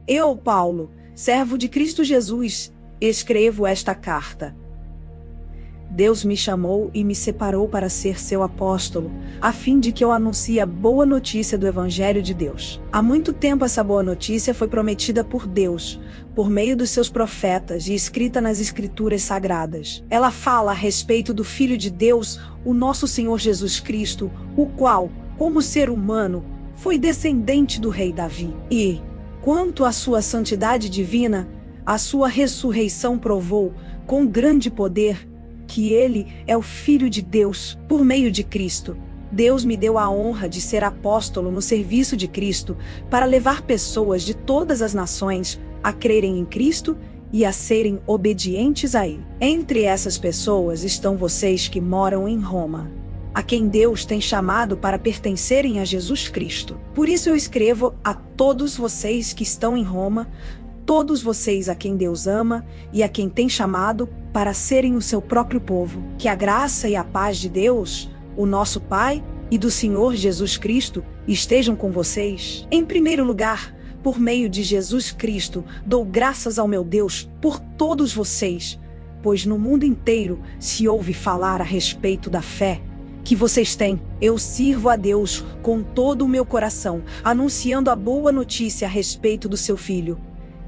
Eu, Paulo, servo de Cristo Jesus, escrevo esta carta. Deus me chamou e me separou para ser seu apóstolo, a fim de que eu anuncie a boa notícia do Evangelho de Deus. Há muito tempo essa boa notícia foi prometida por Deus, por meio dos seus profetas e escrita nas Escrituras Sagradas. Ela fala a respeito do Filho de Deus, o nosso Senhor Jesus Cristo, o qual, como ser humano, foi descendente do rei Davi. E, quanto à sua santidade divina, a sua ressurreição provou, com grande poder, que ele é o Filho de Deus. Por meio de Cristo, Deus me deu a honra de ser apóstolo no serviço de Cristo para levar pessoas de todas as nações a crerem em Cristo e a serem obedientes a Ele. Entre essas pessoas estão vocês que moram em Roma, a quem Deus tem chamado para pertencerem a Jesus Cristo. Por isso eu escrevo a todos vocês que estão em Roma, todos vocês a quem Deus ama e a quem tem chamado para serem o seu próprio povo. Que a graça e a paz de Deus, o nosso Pai, e do Senhor Jesus Cristo estejam com vocês. Em primeiro lugar, por meio de Jesus Cristo, dou graças ao meu Deus por todos vocês, pois no mundo inteiro se ouve falar a respeito da fé que vocês têm. Eu sirvo a Deus com todo o meu coração, anunciando a boa notícia a respeito do seu Filho.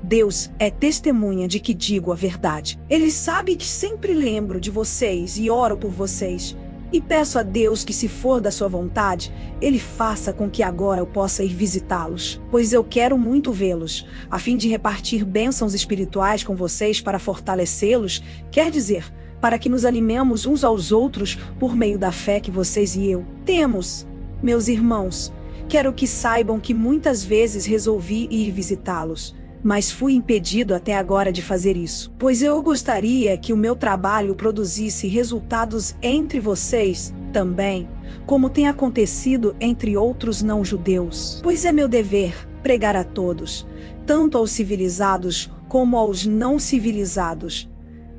Deus é testemunha de que digo a verdade. Ele sabe que sempre lembro de vocês e oro por vocês. E peço a Deus que, se for da sua vontade, Ele faça com que agora eu possa ir visitá-los, pois eu quero muito vê-los, a fim de repartir bênçãos espirituais com vocês para fortalecê-los, quer dizer, para que nos animemos uns aos outros por meio da fé que vocês e eu temos. Meus irmãos, quero que saibam que muitas vezes resolvi ir visitá-los, mas fui impedido até agora de fazer isso, pois eu gostaria que o meu trabalho produzisse resultados entre vocês também, como tem acontecido entre outros não-judeus. Pois é meu dever pregar a todos, tanto aos civilizados como aos não civilizados,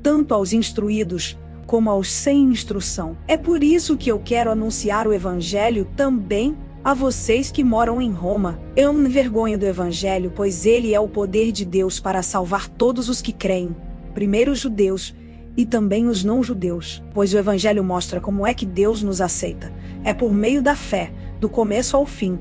tanto aos instruídos como aos sem instrução. É por isso que eu quero anunciar o Evangelho também a vocês que moram em Roma. Eu me envergonho do Evangelho, pois ele é o poder de Deus para salvar todos os que creem, primeiro os judeus e também os não-judeus, pois o Evangelho mostra como é que Deus nos aceita. É por meio da fé, do começo ao fim.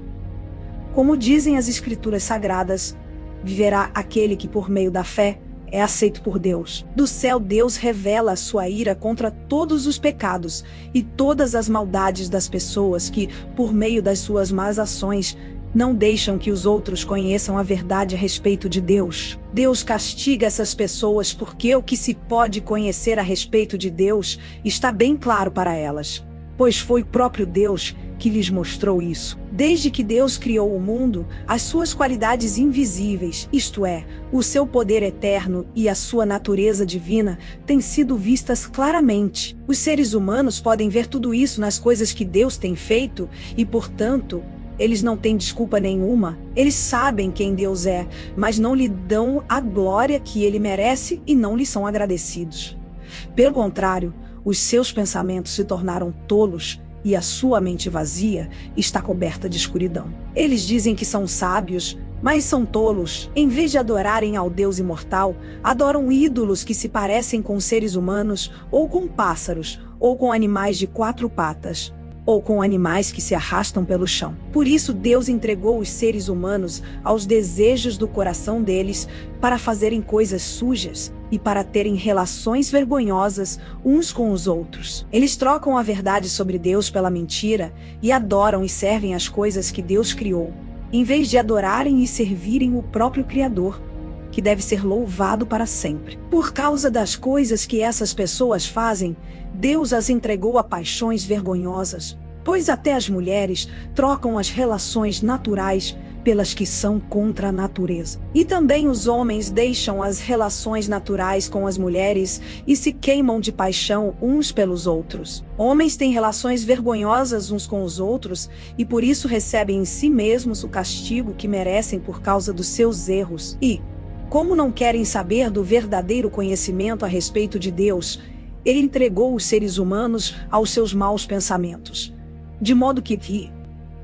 Como dizem as Escrituras Sagradas, viverá aquele que por meio da fé é aceito por Deus. Do céu Deus revela a sua ira contra todos os pecados e todas as maldades das pessoas que, por meio das suas más ações, não deixam que os outros conheçam a verdade a respeito de Deus. Deus castiga essas pessoas porque o que se pode conhecer a respeito de Deus está bem claro para elas, pois foi o próprio Deus que lhes mostrou isso. Desde que Deus criou o mundo, as suas qualidades invisíveis, isto é, o seu poder eterno e a sua natureza divina, têm sido vistas claramente. Os seres humanos podem ver tudo isso nas coisas que Deus tem feito e, portanto, eles não têm desculpa nenhuma. Eles sabem quem Deus é, mas não lhe dão a glória que ele merece e não lhe são agradecidos. Pelo contrário, os seus pensamentos se tornaram tolos e a sua mente vazia está coberta de escuridão. Eles dizem que são sábios, mas são tolos. Em vez de adorarem ao Deus imortal, adoram ídolos que se parecem com seres humanos, ou com pássaros, ou com animais de 4 patas, ou com animais que se arrastam pelo chão. Por isso Deus entregou os seres humanos aos desejos do coração deles para fazerem coisas sujas e para terem relações vergonhosas uns com os outros. Eles trocam a verdade sobre Deus pela mentira e adoram e servem as coisas que Deus criou, em vez de adorarem e servirem o próprio Criador, que deve ser louvado para sempre. Por causa das coisas que essas pessoas fazem, Deus as entregou a paixões vergonhosas, pois até as mulheres trocam as relações naturais pelas que são contra a natureza. E também os homens deixam as relações naturais com as mulheres e se queimam de paixão uns pelos outros. Homens têm relações vergonhosas uns com os outros e por isso recebem em si mesmos o castigo que merecem por causa dos seus erros. E, como não querem saber do verdadeiro conhecimento a respeito de Deus, ele entregou os seres humanos aos seus maus pensamentos, de modo que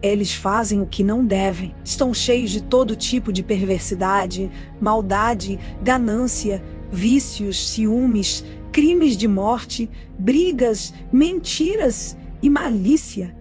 Eles fazem o que não devem. Estão cheios de todo tipo de perversidade, maldade, ganância, vícios, ciúmes, crimes de morte, brigas, mentiras e malícia.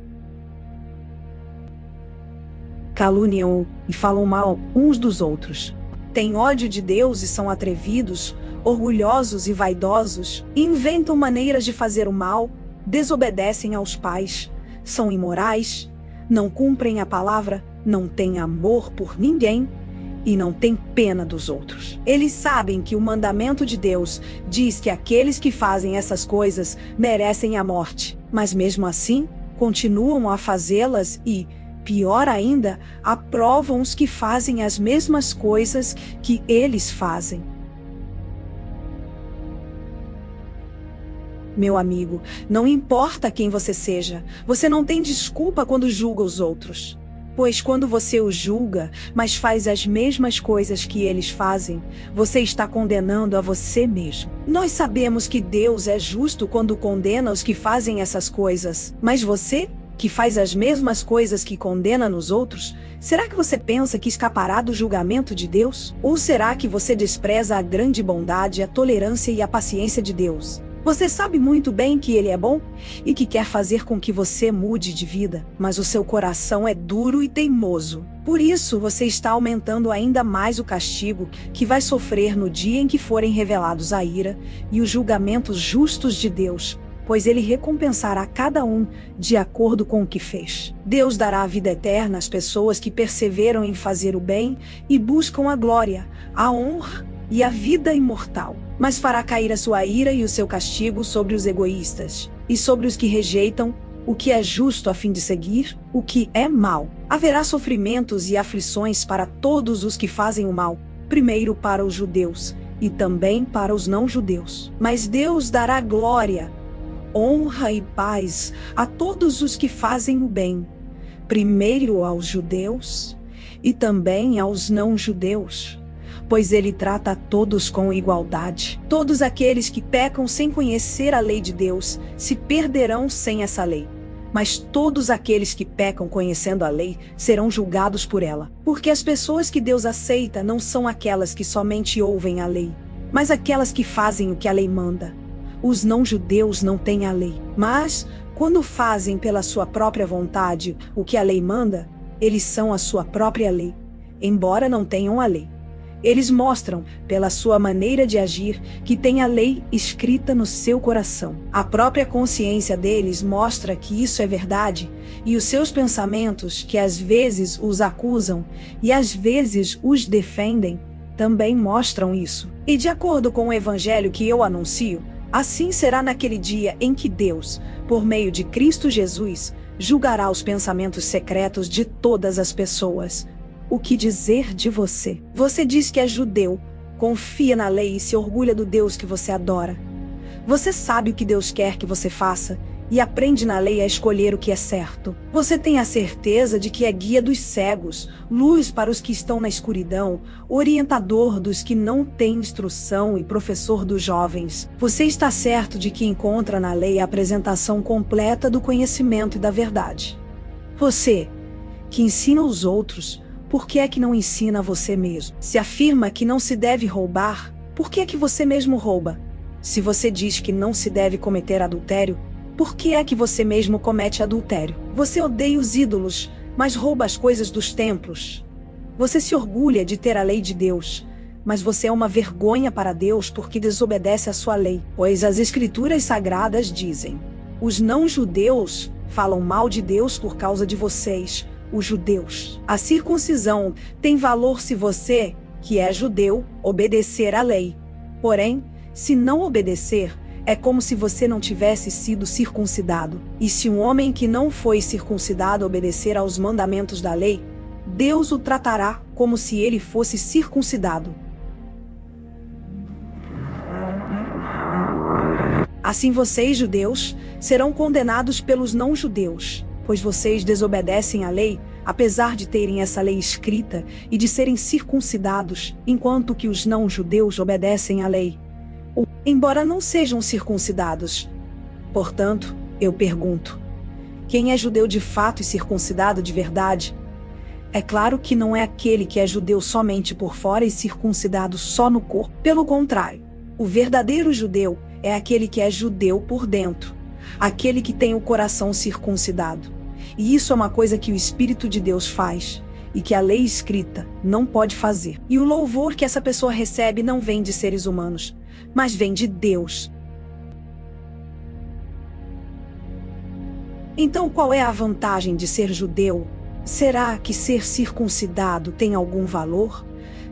Caluniam e falam mal uns dos outros. Têm ódio de Deus e são atrevidos, orgulhosos e vaidosos, inventam maneiras de fazer o mal, desobedecem aos pais, são imorais, não cumprem a palavra, não têm amor por ninguém e não têm pena dos outros. Eles sabem que o mandamento de Deus diz que aqueles que fazem essas coisas merecem a morte, mas mesmo assim continuam a fazê-las e, pior ainda, aprovam os que fazem as mesmas coisas que eles fazem. Meu amigo, não importa quem você seja, você não tem desculpa quando julga os outros. Pois quando você os julga, mas faz as mesmas coisas que eles fazem, você está condenando a você mesmo. Nós sabemos que Deus é justo quando condena os que fazem essas coisas, mas você, que faz as mesmas coisas que condena nos outros, será que você pensa que escapará do julgamento de Deus? Ou será que você despreza a grande bondade, a tolerância e a paciência de Deus? Você sabe muito bem que Ele é bom e que quer fazer com que você mude de vida, mas o seu coração é duro e teimoso. Por isso, você está aumentando ainda mais o castigo que vai sofrer no dia em que forem revelados a ira e os julgamentos justos de Deus, pois Ele recompensará cada um de acordo com o que fez. Deus dará a vida eterna às pessoas que perseveram em fazer o bem e buscam a glória, a honra e a vida imortal. Mas fará cair a sua ira e o seu castigo sobre os egoístas, e sobre os que rejeitam o que é justo a fim de seguir o que é mal. Haverá sofrimentos e aflições para todos os que fazem o mal, primeiro para os judeus, e também para os não-judeus. Mas Deus dará glória, honra e paz a todos os que fazem o bem, primeiro aos judeus e também aos não-judeus. Pois Ele trata a todos com igualdade. Todos aqueles que pecam sem conhecer a lei de Deus se perderão sem essa lei. Mas todos aqueles que pecam conhecendo a lei serão julgados por ela. Porque as pessoas que Deus aceita não são aquelas que somente ouvem a lei, mas aquelas que fazem o que a lei manda. Os não-judeus não têm a lei, mas, quando fazem pela sua própria vontade o que a lei manda, eles são a sua própria lei, embora não tenham a lei. Eles mostram, pela sua maneira de agir, que têm a lei escrita no seu coração. A própria consciência deles mostra que isso é verdade, e os seus pensamentos, que às vezes os acusam e às vezes os defendem, também mostram isso. E de acordo com o evangelho que eu anuncio, assim será naquele dia em que Deus, por meio de Cristo Jesus, julgará os pensamentos secretos de todas as pessoas. O que dizer de você? Você diz que é judeu, confia na lei e se orgulha do Deus que você adora. Você sabe o que Deus quer que você faça e aprende na lei a escolher o que é certo. Você tem a certeza de que é guia dos cegos, luz para os que estão na escuridão, orientador dos que não têm instrução e professor dos jovens. Você está certo de que encontra na lei a apresentação completa do conhecimento e da verdade. Você, que ensina os outros, por que é que não ensina a você mesmo? Se afirma que não se deve roubar, por que é que você mesmo rouba? Se você diz que não se deve cometer adultério, por que é que você mesmo comete adultério? Você odeia os ídolos, mas rouba as coisas dos templos. Você se orgulha de ter a lei de Deus, mas você é uma vergonha para Deus porque desobedece à sua lei. Pois as Escrituras Sagradas dizem: os não-judeus falam mal de Deus por causa de vocês, os judeus. A circuncisão tem valor se você, que é judeu, obedecer à lei. Porém, se não obedecer, é como se você não tivesse sido circuncidado. E se um homem que não foi circuncidado obedecer aos mandamentos da lei, Deus o tratará como se ele fosse circuncidado. Assim vocês, judeus, serão condenados pelos não-judeus, pois vocês desobedecem à lei, apesar de terem essa lei escrita e de serem circuncidados, enquanto que os não-judeus obedecem à lei, embora não sejam circuncidados. Portanto, eu pergunto: Quem é judeu de fato e circuncidado de verdade? É claro que não é aquele que é judeu somente por fora e circuncidado só no corpo. Pelo contrário, o verdadeiro judeu é aquele que é judeu por dentro, aquele que tem o coração circuncidado. E isso é uma coisa que o Espírito de Deus faz e que a lei escrita não pode fazer. E o louvor que essa pessoa recebe não vem de seres humanos, mas vem de Deus. Então, qual é a vantagem de ser judeu? Será que ser circuncidado tem algum valor?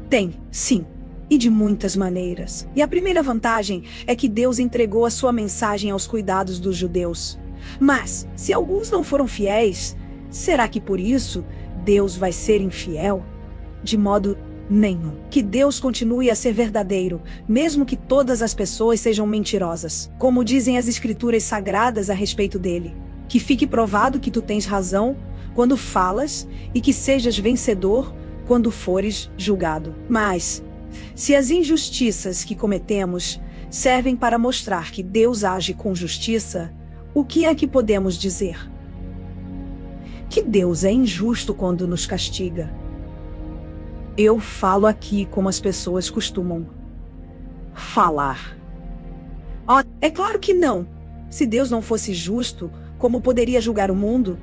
Tem, sim, e de muitas maneiras. E a primeira vantagem é que Deus entregou a sua mensagem aos cuidados dos judeus. Mas, se alguns não foram fiéis, será que por isso Deus vai ser infiel? De modo nenhum. Que Deus continue a ser verdadeiro, mesmo que todas as pessoas sejam mentirosas. Como dizem as Escrituras sagradas a respeito dele. Que fique provado que tu tens razão quando falas e que sejas vencedor quando fores julgado. Mas, se as injustiças que cometemos servem para mostrar que Deus age com justiça, o que é que podemos dizer? Que Deus é injusto quando nos castiga. Eu falo aqui como as pessoas costumam falar. Oh, é claro que não. Se Deus não fosse justo, como poderia julgar o mundo?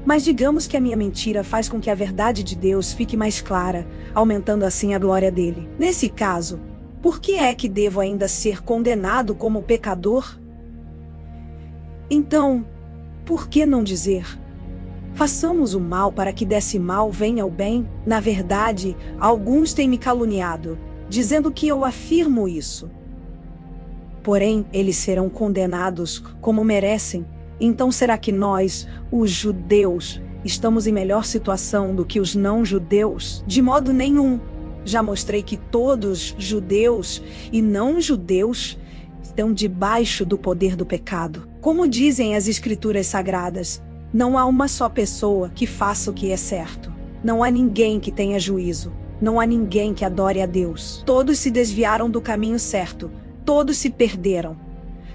Mas digamos que a minha mentira faz com que a verdade de Deus fique mais clara, aumentando assim a glória dele. Nesse caso, por que é que devo ainda ser condenado como pecador? Então, por que não dizer? Façamos o mal para que desse mal venha o bem. Na verdade, alguns têm me caluniado, dizendo que eu afirmo isso. Porém, eles serão condenados como merecem. Então será que nós, os judeus, estamos em melhor situação do que os não-judeus? De modo nenhum. Já mostrei que todos, judeus e não-judeus, estão debaixo do poder do pecado. Como dizem as Escrituras Sagradas, não há uma só pessoa que faça o que é certo. Não há ninguém que tenha juízo. Não há ninguém que adore a Deus. Todos se desviaram do caminho certo. Todos se perderam.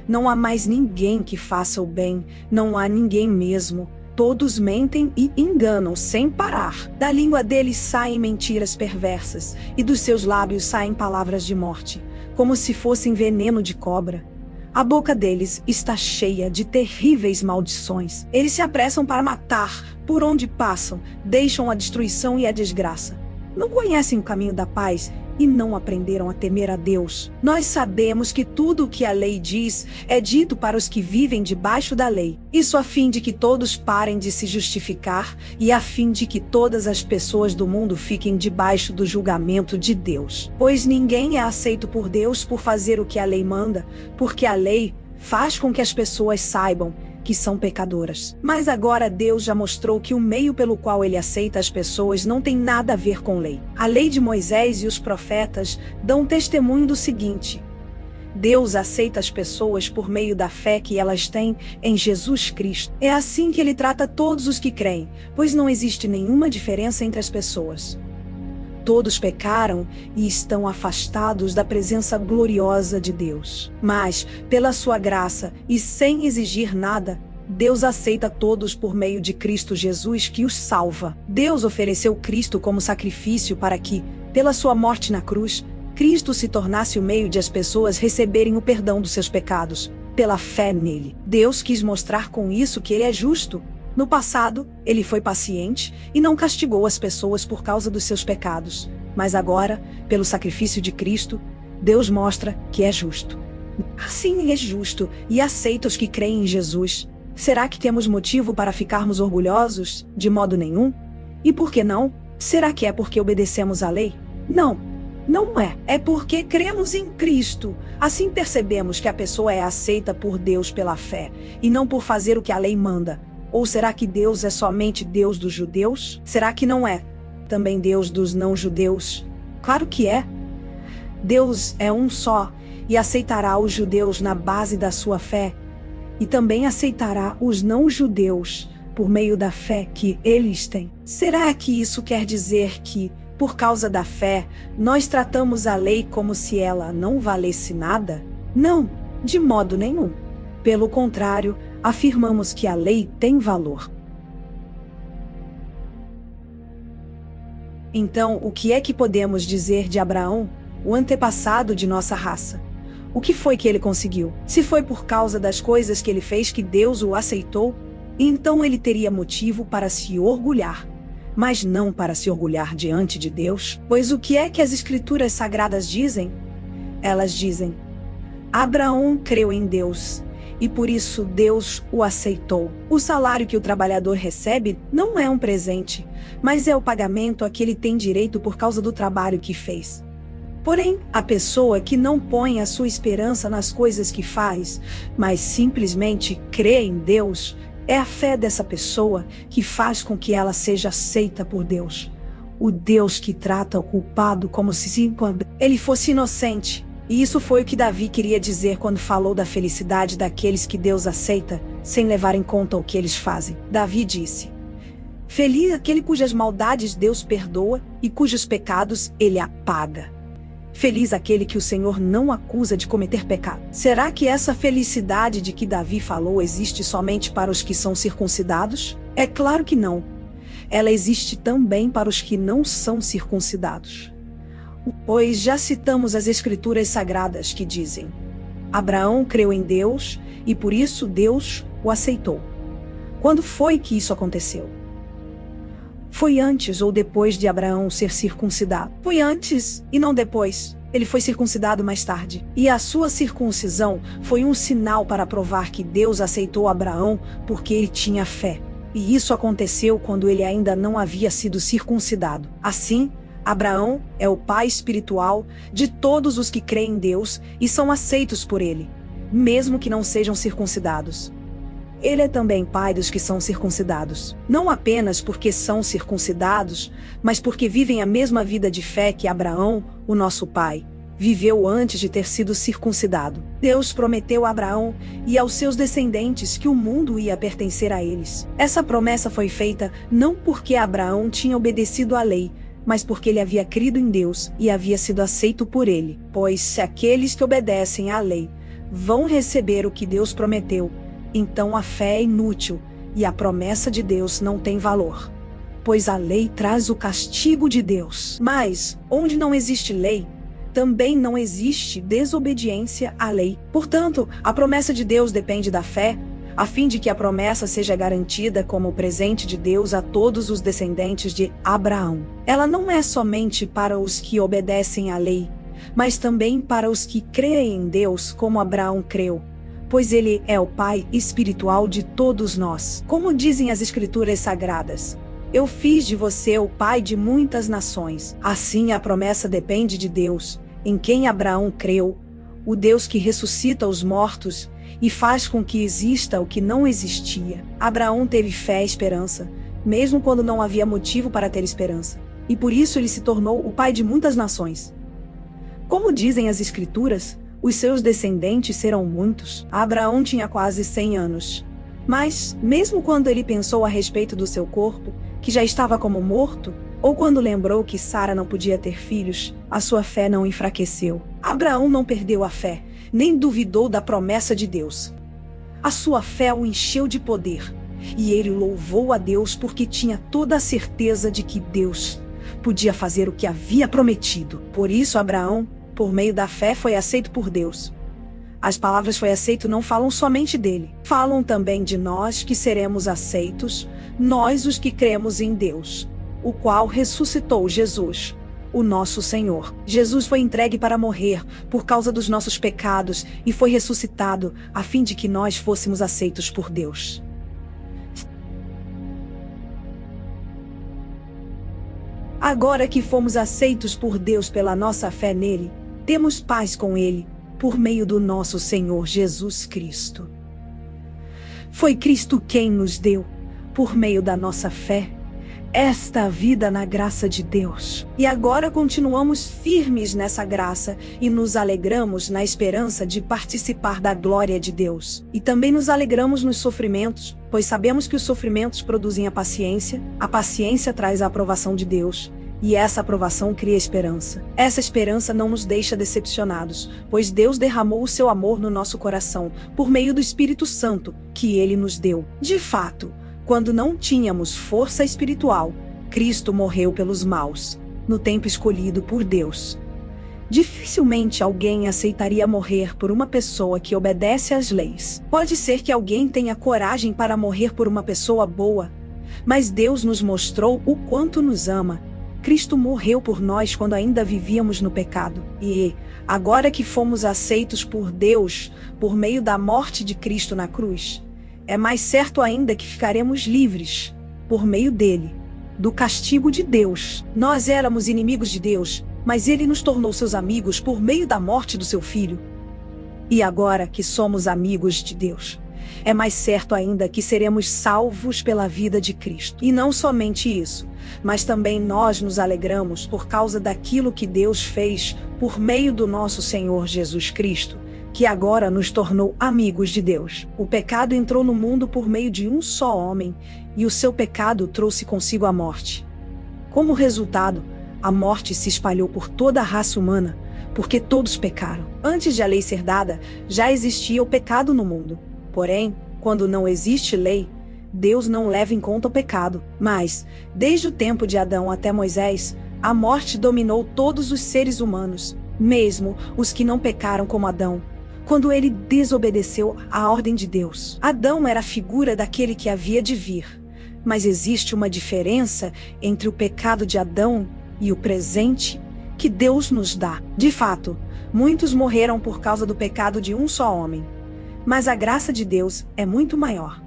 Não há mais ninguém que faça o bem, não há ninguém mesmo. Todos mentem e enganam sem parar. Da língua deles saem mentiras perversas, e dos seus lábios saem palavras de morte, como se fossem veneno de cobra. A boca deles está cheia de terríveis maldições. Eles se apressam para matar, por onde passam, deixam a destruição e a desgraça. Não conhecem o caminho da paz e não aprenderam a temer a Deus. Nós sabemos que tudo o que a lei diz é dito para os que vivem debaixo da lei. Isso a fim de que todos parem de se justificar e a fim de que todas as pessoas do mundo fiquem debaixo do julgamento de Deus. Pois ninguém é aceito por Deus por fazer o que a lei manda, porque a lei faz com que as pessoas saibam que são pecadoras. Mas agora Deus já mostrou que o meio pelo qual ele aceita as pessoas não tem nada a ver com lei. A lei de Moisés e os profetas dão testemunho do seguinte: Deus aceita as pessoas por meio da fé que elas têm em Jesus Cristo. É assim que ele trata todos os que creem, pois não existe nenhuma diferença entre as pessoas. Todos pecaram e estão afastados da presença gloriosa de Deus. Mas, pela sua graça e sem exigir nada, Deus aceita todos por meio de Cristo Jesus que os salva. Deus ofereceu Cristo como sacrifício para que, pela sua morte na cruz, Cristo se tornasse o meio de as pessoas receberem o perdão dos seus pecados, pela fé nele. Deus quis mostrar com isso que ele é justo. No passado, ele foi paciente e não castigou as pessoas por causa dos seus pecados. Mas agora, pelo sacrifício de Cristo, Deus mostra que é justo. Assim ele é justo e aceita os que creem em Jesus. Será que temos motivo para ficarmos orgulhosos? De modo nenhum. E por que não? Será que é porque obedecemos à lei? Não, não é. É porque cremos em Cristo. Assim percebemos que a pessoa é aceita por Deus pela fé e não por fazer o que a lei manda. Ou será que Deus é somente Deus dos judeus? Será que não é também Deus dos não-judeus? Claro que é. Deus é um só e aceitará os judeus na base da sua fé e também aceitará os não-judeus por meio da fé que eles têm. Será que isso quer dizer que, por causa da fé, nós tratamos a lei como se ela não valesse nada? Não, de modo nenhum. Pelo contrário, afirmamos que a lei tem valor. Então, o que é que podemos dizer de Abraão, o antepassado de nossa raça? O que foi que ele conseguiu? Se foi por causa das coisas que ele fez que Deus o aceitou, então ele teria motivo para se orgulhar, mas não para se orgulhar diante de Deus. Pois o que é que as Escrituras Sagradas dizem? Elas dizem: Abraão creu em Deus, e por isso Deus o aceitou. O salário que o trabalhador recebe não é um presente, mas é o pagamento a que ele tem direito por causa do trabalho que fez. Porém, a pessoa que não põe a sua esperança nas coisas que faz, mas simplesmente crê em Deus, é a fé dessa pessoa que faz com que ela seja aceita por Deus. O Deus que trata o culpado como se ele fosse inocente. E isso foi o que Davi queria dizer quando falou da felicidade daqueles que Deus aceita, sem levar em conta o que eles fazem. Davi disse: Feliz aquele cujas maldades Deus perdoa e cujos pecados ele apaga. Feliz aquele que o Senhor não acusa de cometer pecado. Será que essa felicidade de que Davi falou existe somente para os que são circuncidados? É claro que não. Ela existe também para os que não são circuncidados. Pois já citamos as Escrituras Sagradas que dizem: Abraão creu em Deus e por isso Deus o aceitou. Quando foi que isso aconteceu? Foi antes ou depois de Abraão ser circuncidado? Foi antes e não depois. Ele foi circuncidado mais tarde. E a sua circuncisão foi um sinal para provar que Deus aceitou Abraão porque ele tinha fé. E isso aconteceu quando ele ainda não havia sido circuncidado. Assim, Abraão é o pai espiritual de todos os que creem em Deus e são aceitos por ele, mesmo que não sejam circuncidados. Ele é também pai dos que são circuncidados, não apenas porque são circuncidados, mas porque vivem a mesma vida de fé que Abraão, o nosso pai, viveu antes de ter sido circuncidado. Deus prometeu a Abraão e aos seus descendentes que o mundo ia pertencer a eles. Essa promessa foi feita não porque Abraão tinha obedecido à lei, mas porque ele havia crido em Deus e havia sido aceito por ele. Pois se aqueles que obedecem à lei vão receber o que Deus prometeu, então a fé é inútil e a promessa de Deus não tem valor. Pois a lei traz o castigo de Deus. Mas, onde não existe lei, também não existe desobediência à lei. Portanto, a promessa de Deus depende da fé, a fim de que a promessa seja garantida como presente de Deus a todos os descendentes de Abraão. Ela não é somente para os que obedecem à lei, mas também para os que creem em Deus como Abraão creu, pois ele é o pai espiritual de todos nós. Como dizem as Escrituras Sagradas: Eu fiz de você o pai de muitas nações. Assim a promessa depende de Deus, em quem Abraão creu, o Deus que ressuscita os mortos e faz com que exista o que não existia. Abraão teve fé e esperança, mesmo quando não havia motivo para ter esperança, e por isso ele se tornou o pai de muitas nações. Como dizem as Escrituras, os seus descendentes serão muitos. Abraão tinha quase 100 anos. Mas, mesmo quando ele pensou a respeito do seu corpo, que já estava como morto, ou quando lembrou que Sara não podia ter filhos, a sua fé não enfraqueceu. Abraão não perdeu a fé, nem duvidou da promessa de Deus. A sua fé o encheu de poder, e ele louvou a Deus porque tinha toda a certeza de que Deus podia fazer o que havia prometido. Por isso Abraão, por meio da fé, foi aceito por Deus. As palavras "foi aceito" não falam somente dele. Falam também de nós que seremos aceitos, nós os que cremos em Deus, o qual ressuscitou Jesus, o nosso Senhor. Jesus foi entregue para morrer por causa dos nossos pecados e foi ressuscitado a fim de que nós fôssemos aceitos por Deus. Agora que fomos aceitos por Deus pela nossa fé nele, temos paz com ele, por meio do nosso Senhor Jesus Cristo. Foi Cristo quem nos deu, por meio da nossa fé, esta vida na graça de Deus. E agora continuamos firmes nessa graça e nos alegramos na esperança de participar da glória de Deus. E também nos alegramos nos sofrimentos, pois sabemos que os sofrimentos produzem a paciência traz a aprovação de Deus, E essa aprovação cria esperança. Essa esperança não nos deixa decepcionados, pois Deus derramou o seu amor no nosso coração, por meio do Espírito Santo, que Ele nos deu. De fato, quando não tínhamos força espiritual, Cristo morreu pelos maus, no tempo escolhido por Deus. Dificilmente alguém aceitaria morrer por uma pessoa que obedece às leis. Pode ser que alguém tenha coragem para morrer por uma pessoa boa, mas Deus nos mostrou o quanto nos ama. Cristo morreu por nós quando ainda vivíamos no pecado. E, agora que fomos aceitos por Deus, por meio da morte de Cristo na cruz, é mais certo ainda que ficaremos livres, por meio dele, do castigo de Deus. Nós éramos inimigos de Deus, mas ele nos tornou seus amigos por meio da morte do seu Filho. E agora que somos amigos de Deus, é mais certo ainda que seremos salvos pela vida de Cristo. E não somente isso, mas também nós nos alegramos por causa daquilo que Deus fez por meio do nosso Senhor Jesus Cristo, que agora nos tornou amigos de Deus. O pecado entrou no mundo por meio de um só homem, e o seu pecado trouxe consigo a morte. Como resultado, a morte se espalhou por toda a raça humana, porque todos pecaram. Antes de a lei ser dada, já existia o pecado no mundo. Porém, quando não existe lei, Deus não leva em conta o pecado. Mas, desde o tempo de Adão até Moisés, a morte dominou todos os seres humanos, mesmo os que não pecaram como Adão, quando ele desobedeceu à ordem de Deus. Adão era a figura daquele que havia de vir. Mas existe uma diferença entre o pecado de Adão e o presente que Deus nos dá. De fato, muitos morreram por causa do pecado de um só homem. Mas a graça de Deus é muito maior.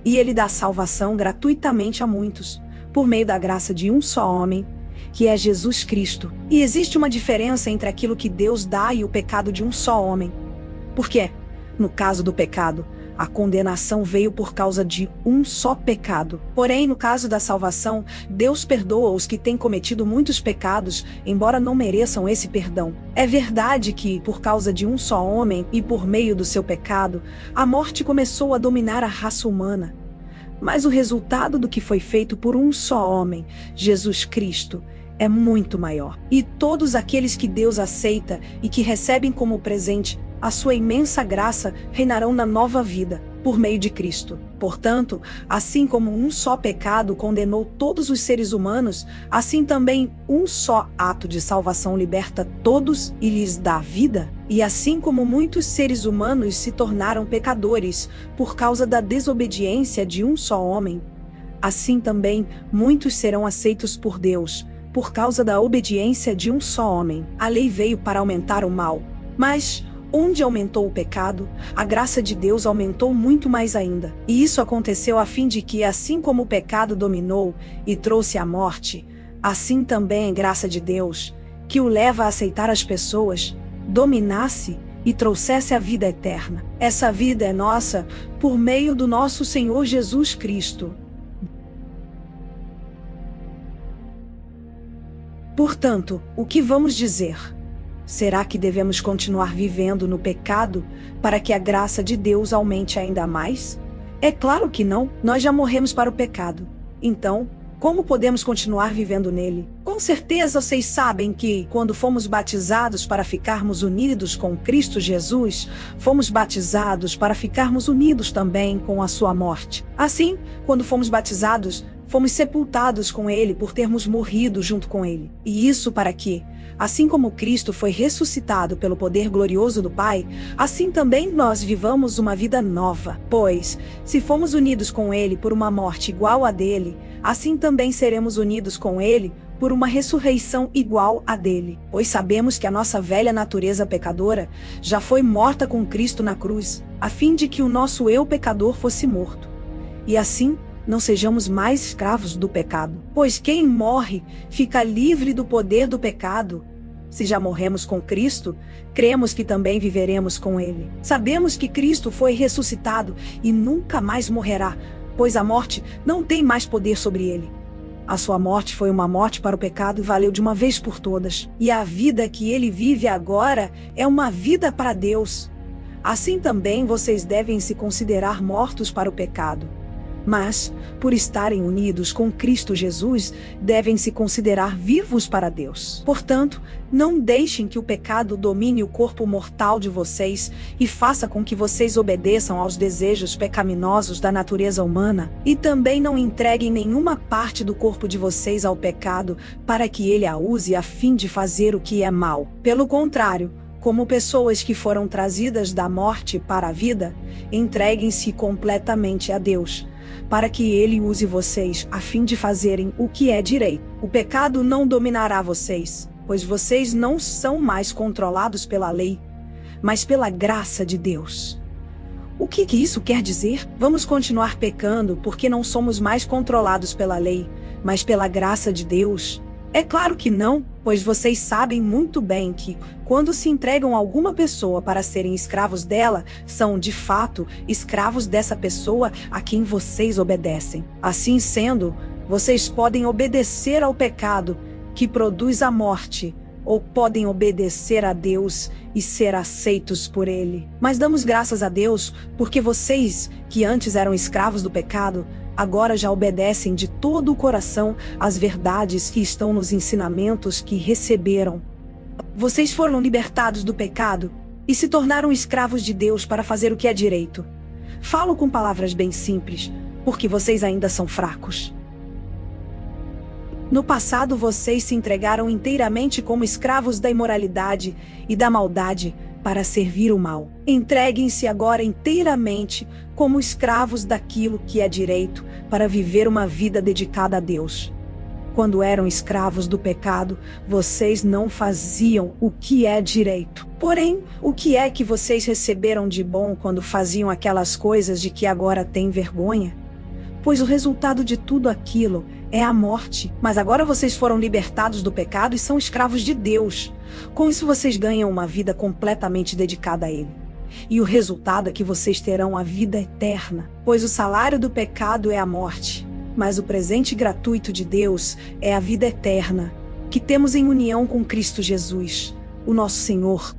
E Ele dá salvação gratuitamente a muitos, por meio da graça de um só homem, que é Jesus Cristo. E existe uma diferença entre aquilo que Deus dá e o pecado de um só homem. Por quê? No caso do pecado, a condenação veio por causa de um só pecado. Porém, no caso da salvação, Deus perdoa os que têm cometido muitos pecados, embora não mereçam esse perdão. É verdade que, por causa de um só homem e por meio do seu pecado, a morte começou a dominar a raça humana. Mas o resultado do que foi feito por um só homem, Jesus Cristo, é muito maior. E todos aqueles que Deus aceita e que recebem como presente a sua imensa graça reinarão na nova vida, por meio de Cristo. Portanto, assim como um só pecado condenou todos os seres humanos, assim também um só ato de salvação liberta todos e lhes dá vida. E assim como muitos seres humanos se tornaram pecadores por causa da desobediência de um só homem, assim também muitos serão aceitos por Deus, por causa da obediência de um só homem. A lei veio para aumentar o mal, mas onde aumentou o pecado, a graça de Deus aumentou muito mais ainda. E isso aconteceu a fim de que, assim como o pecado dominou e trouxe a morte, assim também a graça de Deus, que o leva a aceitar as pessoas, dominasse e trouxesse a vida eterna. Essa vida é nossa por meio do nosso Senhor Jesus Cristo. Portanto, o que vamos dizer? Será que devemos continuar vivendo no pecado para que a graça de Deus aumente ainda mais? É claro que não. Nós já morremos para o pecado. Então, como podemos continuar vivendo nele? Com certeza vocês sabem que, quando fomos batizados para ficarmos unidos com Cristo Jesus, fomos batizados para ficarmos unidos também com a sua morte. Assim, quando fomos batizados, fomos sepultados com ele por termos morrido junto com ele. E isso para que, assim como Cristo foi ressuscitado pelo poder glorioso do Pai, assim também nós vivamos uma vida nova. Pois, se fomos unidos com ele por uma morte igual à dele, assim também seremos unidos com ele por uma ressurreição igual à dele. Pois sabemos que a nossa velha natureza pecadora já foi morta com Cristo na cruz, a fim de que o nosso eu pecador fosse morto. E assim, não sejamos mais escravos do pecado. Pois quem morre fica livre do poder do pecado. Se já morremos com Cristo, cremos que também viveremos com Ele. Sabemos que Cristo foi ressuscitado e nunca mais morrerá, pois a morte não tem mais poder sobre Ele. A sua morte foi uma morte para o pecado e valeu de uma vez por todas. E a vida que Ele vive agora é uma vida para Deus. Assim também vocês devem se considerar mortos para o pecado, Mas, por estarem unidos com Cristo Jesus, devem se considerar vivos para Deus. Portanto, não deixem que o pecado domine o corpo mortal de vocês e faça com que vocês obedeçam aos desejos pecaminosos da natureza humana, e também não entreguem nenhuma parte do corpo de vocês ao pecado para que ele a use a fim de fazer o que é mal. Pelo contrário, como pessoas que foram trazidas da morte para a vida, entreguem-se completamente a Deus, para que Ele use vocês a fim de fazerem o que é direito. O pecado não dominará vocês, pois vocês não são mais controlados pela lei, mas pela graça de Deus. O que isso quer dizer? Vamos continuar pecando porque não somos mais controlados pela lei, mas pela graça de Deus? É claro que não, pois vocês sabem muito bem que, quando se entregam a alguma pessoa para serem escravos dela, são, de fato, escravos dessa pessoa a quem vocês obedecem. Assim sendo, vocês podem obedecer ao pecado, que produz a morte, ou podem obedecer a Deus e ser aceitos por Ele. Mas damos graças a Deus, porque vocês, que antes eram escravos do pecado, agora já obedecem de todo o coração às verdades que estão nos ensinamentos que receberam. Vocês foram libertados do pecado e se tornaram escravos de Deus para fazer o que é direito. Falo com palavras bem simples, porque vocês ainda são fracos. No passado, vocês se entregaram inteiramente como escravos da imoralidade e da maldade para servir o mal. Entreguem-se agora inteiramente como escravos daquilo que é direito para viver uma vida dedicada a Deus. Quando eram escravos do pecado, vocês não faziam o que é direito. Porém, o que é que vocês receberam de bom quando faziam aquelas coisas de que agora têm vergonha? Pois o resultado de tudo aquilo é a morte. Mas agora vocês foram libertados do pecado e são escravos de Deus. Com isso vocês ganham uma vida completamente dedicada a Ele. E o resultado é que vocês terão a vida eterna. Pois o salário do pecado é a morte, mas o presente gratuito de Deus é a vida eterna, que temos em união com Cristo Jesus, o nosso Senhor.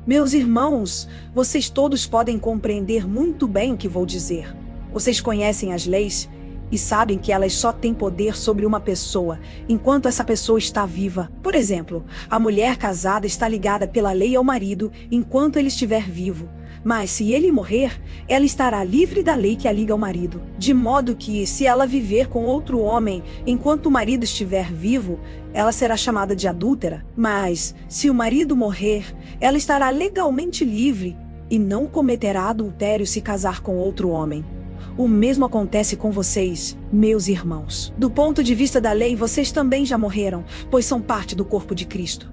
Meus irmãos, vocês todos podem compreender muito bem o que vou dizer. Vocês conhecem as leis e sabem que elas só têm poder sobre uma pessoa enquanto essa pessoa está viva. Por exemplo, a mulher casada está ligada pela lei ao marido enquanto ele estiver vivo. Mas se ele morrer, ela estará livre da lei que a liga ao marido. De modo que, se ela viver com outro homem enquanto o marido estiver vivo, ela será chamada de adúltera. Mas, se o marido morrer, ela estará legalmente livre e não cometerá adultério se casar com outro homem. O mesmo acontece com vocês, meus irmãos. Do ponto de vista da lei, vocês também já morreram, pois são parte do corpo de Cristo.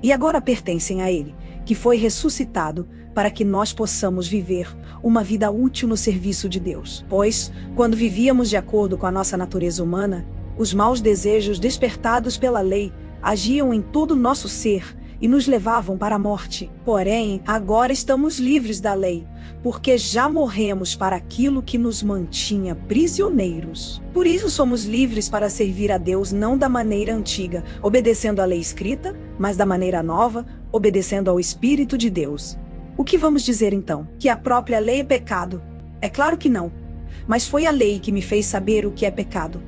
E agora pertencem a Ele, que foi ressuscitado, para que nós possamos viver uma vida útil no serviço de Deus. Pois, quando vivíamos de acordo com a nossa natureza humana, os maus desejos despertados pela lei agiam em todo o nosso ser e nos levavam para a morte. Porém, agora estamos livres da lei, porque já morremos para aquilo que nos mantinha prisioneiros. Por isso somos livres para servir a Deus não da maneira antiga, obedecendo à lei escrita, mas da maneira nova, obedecendo ao Espírito de Deus. O que vamos dizer então? Que a própria lei é pecado? É claro que não. Mas foi a lei que me fez saber o que é pecado.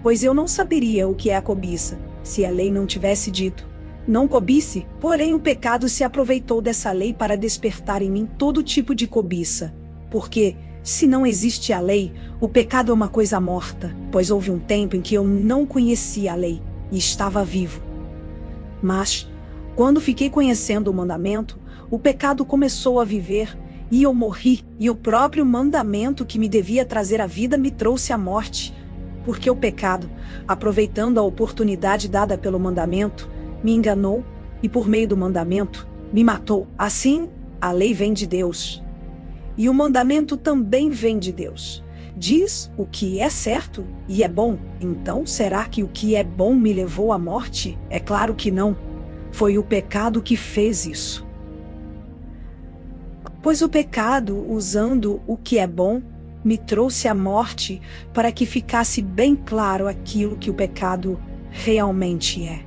Pois eu não saberia o que é a cobiça, se a lei não tivesse dito: não cobice. Porém o pecado se aproveitou dessa lei para despertar em mim todo tipo de cobiça. Porque, se não existe a lei, o pecado é uma coisa morta. Pois houve um tempo em que eu não conhecia a lei e estava vivo. Mas, quando fiquei conhecendo o mandamento, o pecado começou a viver, e eu morri, e o próprio mandamento que me devia trazer a vida me trouxe a morte, porque o pecado, aproveitando a oportunidade dada pelo mandamento, me enganou, e por meio do mandamento, me matou. Assim, a lei vem de Deus, e o mandamento também vem de Deus. Diz o que é certo e é bom. Então, será que o que é bom me levou à morte? É claro que não. Foi o pecado que fez isso. Pois o pecado, usando o que é bom, me trouxe a morte, para que ficasse bem claro aquilo que o pecado realmente é.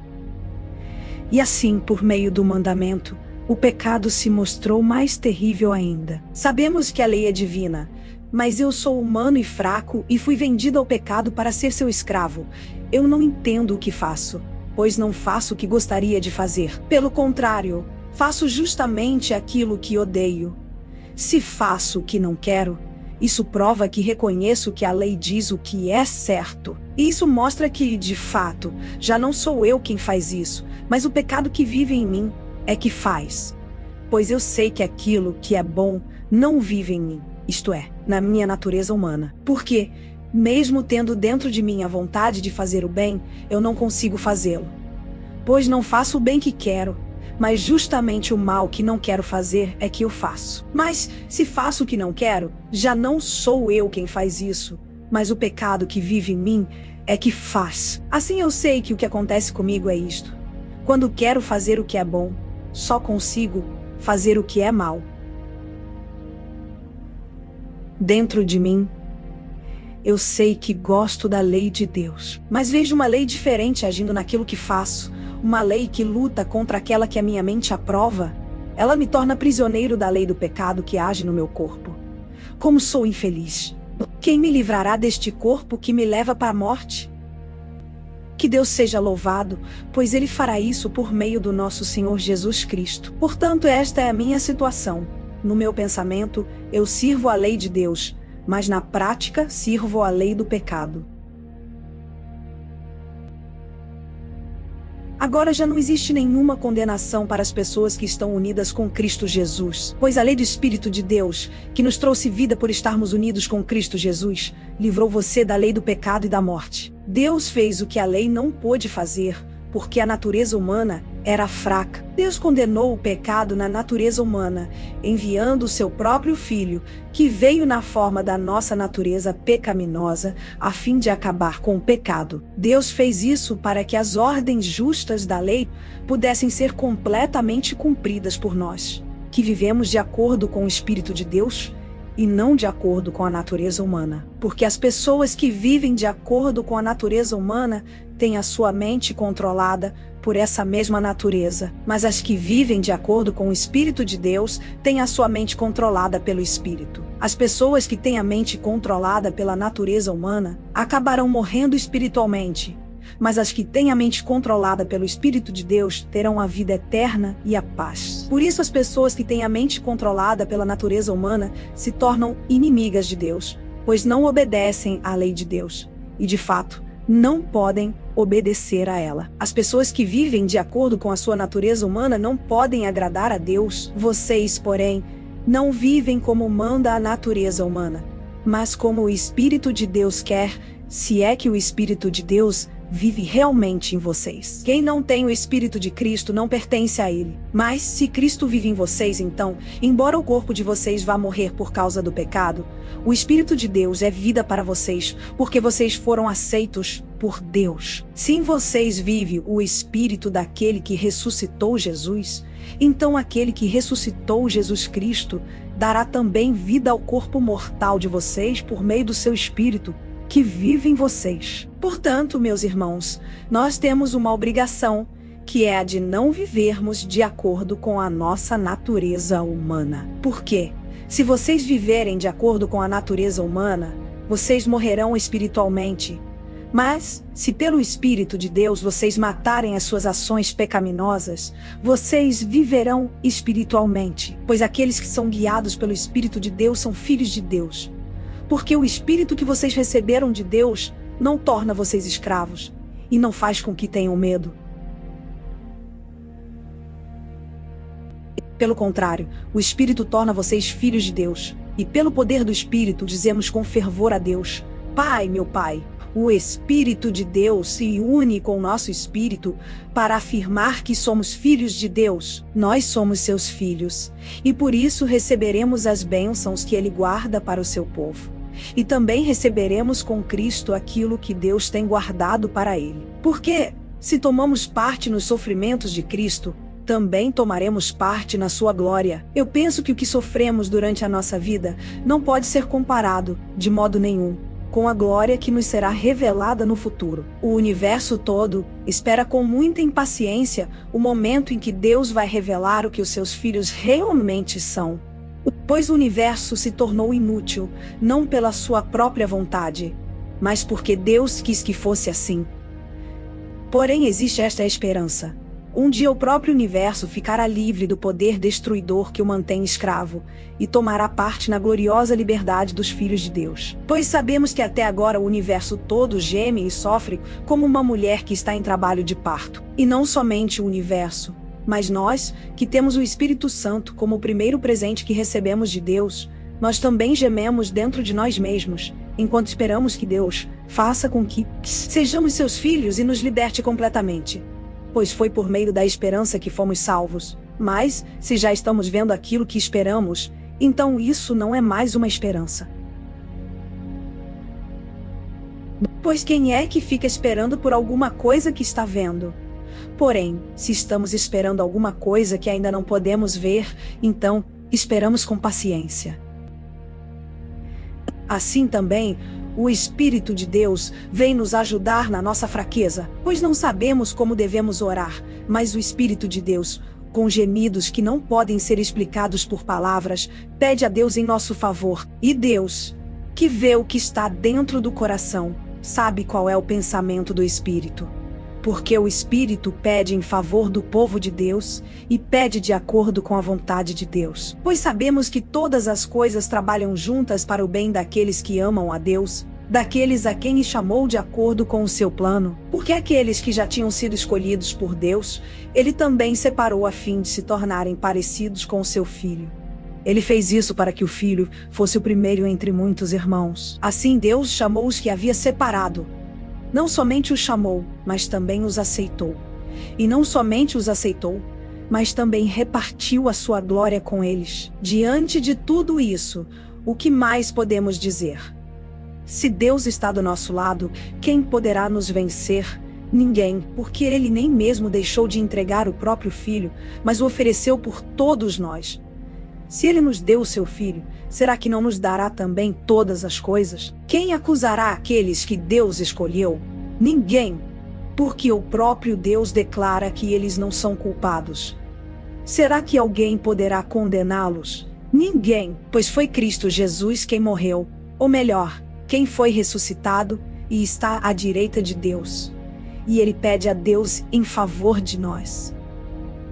E assim, por meio do mandamento, o pecado se mostrou mais terrível ainda. Sabemos que a lei é divina, mas eu sou humano e fraco e fui vendido ao pecado para ser seu escravo. Eu não entendo o que faço, pois não faço o que gostaria de fazer. Pelo contrário, faço justamente aquilo que odeio. Se faço o que não quero, isso prova que reconheço que a lei diz o que é certo. E isso mostra que, de fato, já não sou eu quem faz isso, mas o pecado que vive em mim é que faz. Pois eu sei que aquilo que é bom não vive em mim, isto é, na minha natureza humana. Porque, mesmo tendo dentro de mim a vontade de fazer o bem, eu não consigo fazê-lo. Pois não faço o bem que quero, mas justamente o mal que não quero fazer é que eu faço. Mas, se faço o que não quero, já não sou eu quem faz isso, mas o pecado que vive em mim é que faz. Assim eu sei que o que acontece comigo é isto. Quando quero fazer o que é bom, só consigo fazer o que é mal. Dentro de mim, eu sei que gosto da lei de Deus, mas vejo uma lei diferente agindo naquilo que faço, uma lei que luta contra aquela que a minha mente aprova. Ela me torna prisioneiro da lei do pecado que age no meu corpo. Como sou infeliz! Quem me livrará deste corpo que me leva para a morte? Que Deus seja louvado, pois Ele fará isso por meio do nosso Senhor Jesus Cristo. Portanto, esta é a minha situação. No meu pensamento, eu sirvo a lei de Deus, mas na prática sirvo a lei do pecado. Agora já não existe nenhuma condenação para as pessoas que estão unidas com Cristo Jesus, pois a lei do Espírito de Deus, que nos trouxe vida por estarmos unidos com Cristo Jesus, livrou você da lei do pecado e da morte. Deus fez o que a lei não pôde fazer, porque a natureza humana era fraca. Deus condenou o pecado na natureza humana, enviando o seu próprio Filho, que veio na forma da nossa natureza pecaminosa, a fim de acabar com o pecado. Deus fez isso para que as ordens justas da lei pudessem ser completamente cumpridas por nós, que vivemos de acordo com o Espírito de Deus e não de acordo com a natureza humana. Porque as pessoas que vivem de acordo com a natureza humana têm a sua mente controlada por essa mesma natureza, mas as que vivem de acordo com o Espírito de Deus têm a sua mente controlada pelo Espírito. As pessoas que têm a mente controlada pela natureza humana acabarão morrendo espiritualmente, mas as que têm a mente controlada pelo Espírito de Deus terão a vida eterna e a paz. Por isso as pessoas que têm a mente controlada pela natureza humana se tornam inimigas de Deus, pois não obedecem à lei de Deus, e de fato, não podem obedecer a ela. As pessoas que vivem de acordo com a sua natureza humana não podem agradar a Deus. Vocês, porém, não vivem como manda a natureza humana, mas como o Espírito de Deus quer, se é que o Espírito de Deus vive realmente em vocês. Quem não tem o Espírito de Cristo não pertence a Ele. Mas, se Cristo vive em vocês, então, embora o corpo de vocês vá morrer por causa do pecado, o Espírito de Deus é vida para vocês, porque vocês foram aceitos por Deus. Se em vocês vive o Espírito daquele que ressuscitou Jesus, então aquele que ressuscitou Jesus Cristo dará também vida ao corpo mortal de vocês por meio do seu Espírito, que vive em vocês. Portanto, meus irmãos, nós temos uma obrigação, que é a de não vivermos de acordo com a nossa natureza humana. Por quê? Se vocês viverem de acordo com a natureza humana, vocês morrerão espiritualmente. Mas, se pelo Espírito de Deus vocês matarem as suas ações pecaminosas, vocês viverão espiritualmente, pois aqueles que são guiados pelo Espírito de Deus são filhos de Deus. Porque o Espírito que vocês receberam de Deus não torna vocês escravos e não faz com que tenham medo. Pelo contrário, o Espírito torna vocês filhos de Deus. E pelo poder do Espírito dizemos com fervor a Deus: Pai, meu Pai. O Espírito de Deus se une com o nosso espírito para afirmar que somos filhos de Deus. Nós somos seus filhos, e por isso receberemos as bênçãos que Ele guarda para o seu povo. E também receberemos com Cristo aquilo que Deus tem guardado para Ele. Porque, se tomamos parte nos sofrimentos de Cristo, também tomaremos parte na sua glória. Eu penso que o que sofremos durante a nossa vida não pode ser comparado, de modo nenhum, com a glória que nos será revelada no futuro. O universo todo espera com muita impaciência o momento em que Deus vai revelar o que os seus filhos realmente são. Pois o universo se tornou inútil, não pela sua própria vontade, mas porque Deus quis que fosse assim. Porém, existe esta esperança. Um dia o próprio universo ficará livre do poder destruidor que o mantém escravo e tomará parte na gloriosa liberdade dos filhos de Deus. Pois sabemos que até agora o universo todo geme e sofre como uma mulher que está em trabalho de parto. E não somente o universo, mas nós, que temos o Espírito Santo como o primeiro presente que recebemos de Deus, nós também gememos dentro de nós mesmos, enquanto esperamos que Deus faça com que sejamos seus filhos e nos liberte completamente. Pois foi por meio da esperança que fomos salvos. Mas, se já estamos vendo aquilo que esperamos, então isso não é mais uma esperança. Pois quem é que fica esperando por alguma coisa que está vendo? Porém, se estamos esperando alguma coisa que ainda não podemos ver, então, esperamos com paciência. Assim também, o Espírito de Deus vem nos ajudar na nossa fraqueza, pois não sabemos como devemos orar, mas o Espírito de Deus, com gemidos que não podem ser explicados por palavras, pede a Deus em nosso favor. E Deus, que vê o que está dentro do coração, sabe qual é o pensamento do Espírito. Porque o Espírito pede em favor do povo de Deus e pede de acordo com a vontade de Deus. Pois sabemos que todas as coisas trabalham juntas para o bem daqueles que amam a Deus, daqueles a quem chamou de acordo com o seu plano. Porque aqueles que já tinham sido escolhidos por Deus, Ele também separou a fim de se tornarem parecidos com o seu Filho. Ele fez isso para que o Filho fosse o primeiro entre muitos irmãos. Assim Deus chamou os que havia separado. Não somente os chamou, mas também os aceitou. E não somente os aceitou, mas também repartiu a sua glória com eles. Diante de tudo isso, o que mais podemos dizer? Se Deus está do nosso lado, quem poderá nos vencer? Ninguém, porque Ele nem mesmo deixou de entregar o próprio Filho, mas o ofereceu por todos nós. Se Ele nos deu o seu Filho, será que não nos dará também todas as coisas? Quem acusará aqueles que Deus escolheu? Ninguém, porque o próprio Deus declara que eles não são culpados. Será que alguém poderá condená-los? Ninguém, pois foi Cristo Jesus quem morreu, ou melhor, quem foi ressuscitado e está à direita de Deus. E Ele pede a Deus em favor de nós.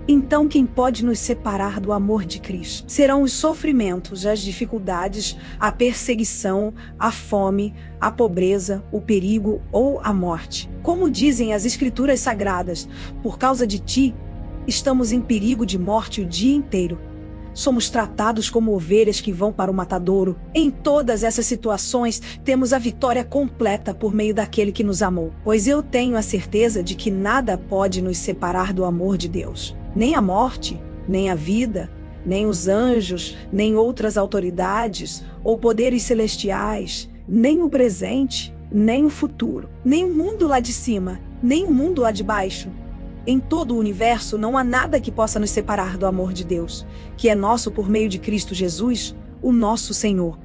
Então quem pode nos separar do amor de Cristo? Serão os sofrimentos, as dificuldades, a perseguição, a fome, a pobreza, o perigo ou a morte. Como dizem as Escrituras Sagradas, por causa de ti, estamos em perigo de morte o dia inteiro. Somos tratados como ovelhas que vão para o matadouro. Em todas essas situações, temos a vitória completa por meio daquele que nos amou. Pois eu tenho a certeza de que nada pode nos separar do amor de Deus. Nem a morte, nem a vida, nem os anjos, nem outras autoridades ou poderes celestiais, nem o presente, nem o futuro, nem o mundo lá de cima, nem o mundo lá de baixo. Em todo o universo não há nada que possa nos separar do amor de Deus, que é nosso por meio de Cristo Jesus, o nosso Senhor.